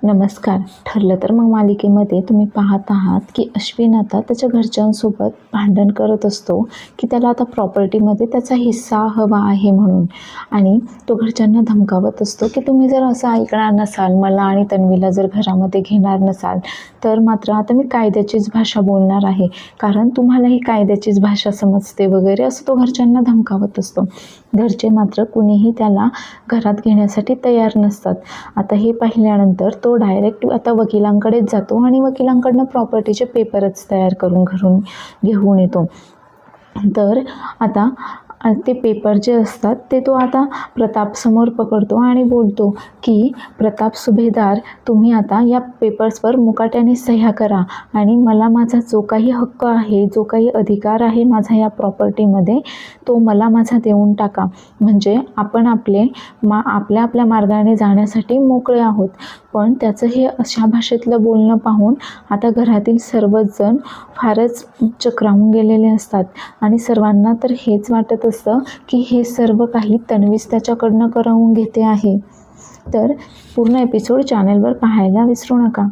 नमस्कार. ठरलं तर मग मालिकेमध्ये तुम्ही पाहत आहात की अश्विन आता त्याच्या घरच्यांसोबत भांडण करत असतो की त्याला आता प्रॉपर्टीमध्ये त्याचा हिस्सा हवा आहे म्हणून. आणि तो घरच्यांना धमकावत असतो की तुम्ही जर असं ऐकणार नसाल, मला आणि तन्वीला जर घरामध्ये घेणार नसाल, तर मात्र आता मी कायद्याचीच भाषा बोलणार आहे, कारण तुम्हाला ही कायद्याचीच भाषा समजते वगैरे, असं तो घरच्यांना धमकावत असतो. घरचे मात्र कुणीही त्याला घरात घेण्यासाठी तयार नसतात. आता हे पाहिल्यानंतर तो डायरेक्ट आता वकिलांकडेच जातो आणि वकिलांकडनं प्रॉपर्टीचे पेपरच तयार करून घरून घेऊन येतो. तर आता ते पेपर जे असतात ते तो आता प्रतापसमोर पकडतो आणि बोलतो की प्रताप सुभेदार, तुम्ही आता या पेपर्सवर मुकाट्याने सह्या करा आणि मला माझा जो काही हक्क आहे, जो काही अधिकार आहे माझा या प्रॉपर्टीमध्ये, तो मला माझा देऊन टाका. म्हणजे आपण आपल्या आपल्या मार्गाने जाण्यासाठी मोकळे आहोत. पण त्याचं हे अशा भाषेतलं बोलणं पाहून आता घरातील सर्वच जण फारच चक्रावून गेलेले असतात आणि सर्वांना तर हेच वाटत असतं की हे सर्व काही तन्वीच त्याच्याकडनं करवून घेते आहे. तर पूर्ण एपिसोड चॅनलवर पाहायला विसरू नका.